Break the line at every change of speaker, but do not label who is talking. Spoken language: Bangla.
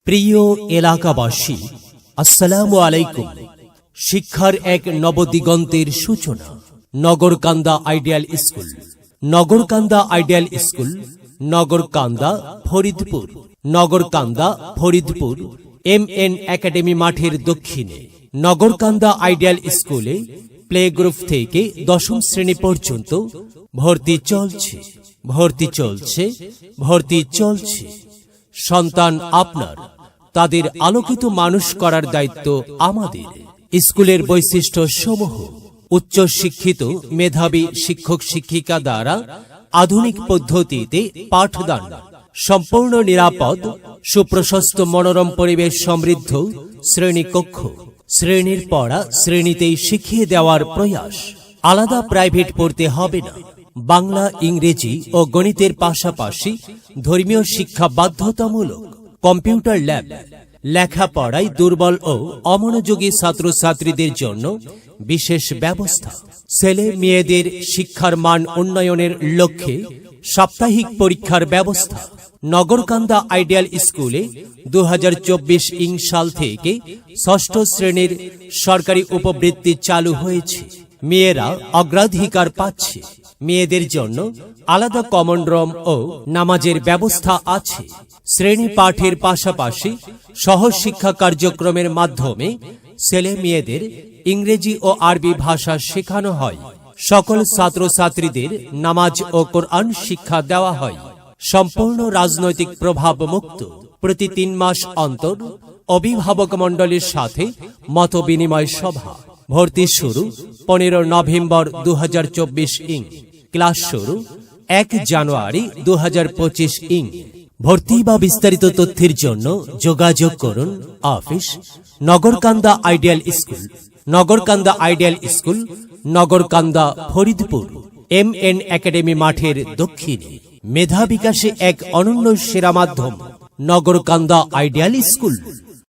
প্রিয় এলাকাবাসী, আসসালামু আলাইকুম। শিক্ষার এক নবদিগন্তের সূচনা। Nagarkanda ideal school, Nagarkanda ideal school, Nagarkanda Faridpur, Nagarkanda Faridpur MN academy মাঠের দক্ষিণে। নগরকান্দা আইডিয়াল স্কুলে প্লে গ্রুপ থেকে দশম শ্রেণী পর্যন্ত ভর্তি চলছে, ভর্তি চলছে, ভর্তি চলছে। সন্তান আপনার, তাদের আলোকিত মানুষ করার দায়িত্ব আমাদের। স্কুলের বৈশিষ্ট্য সমূহ: উচ্চ শিক্ষিত মেধাবী শিক্ষক শিক্ষিকা দ্বারা আধুনিক পদ্ধতিতে পাঠদান, সম্পূর্ণ নিরাপদ, সুপ্রশস্ত মনোরম পরিবেশ সমৃদ্ধ শ্রেণীকক্ষ, শ্রেণীর পড়া শ্রেণীতেই শিখিয়ে দেওয়ার প্রয়াস। আলাদা প্রাইভেট পড়তে হবে না। বাংলা, ইংরেজি ও গণিতের পাশাপাশি ধর্মীয় শিক্ষা বাধ্যতামূলক। কম্পিউটার ল্যাব, লেখাপড়ায় দুর্বল ও অমনোযোগী ছাত্রছাত্রীদের জন্য বিশেষ ব্যবস্থা। ছেলে মেয়েদের শিক্ষার মান উন্নয়নের লক্ষ্যে সাপ্তাহিক পরীক্ষার ব্যবস্থা। নগরকান্দা আইডিয়াল স্কুলে 2024 সাল থেকে ষষ্ঠ শ্রেণীর সরকারি উপবৃত্তি চালু হয়েছে। মেয়েরা অগ্রাধিকার পাচ্ছে। মেয়েদের জন্য আলাদা কমন রুম ও নামাজের ব্যবস্থা আছে। শ্রেণী পাঠের পাশাপাশি সহশিক্ষা কার্যক্রমের মাধ্যমে ছেলে মেয়েদের ইংরেজি ও আরবি ভাষা শেখানো হয়। সকল ছাত্রছাত্রীদের নামাজ ও কোরআন শিক্ষা দেওয়া হয়। সম্পূর্ণ রাজনৈতিক প্রভাব মুক্ত। প্রতি 3 মাস অন্তর অভিভাবক মণ্ডলীর সাথে মত বিনিময় সভা। ভর্তি শুরু 15 নভেম্বর 2024। ক্লাস শুরু 1 জানুয়ারি 2025। ভর্তি বা বিস্তারিত তথ্যের জন্য যোগাযোগ করুন office Nagarkanda ideal school, Nagarkanda ideal school, Nagarkanda Faridpur MN academy মাঠের দক্ষিণে। মেধা বিকাশে এক অনন্য সেরা মাধ্যম নগরকান্দা আইডিয়াল স্কুল।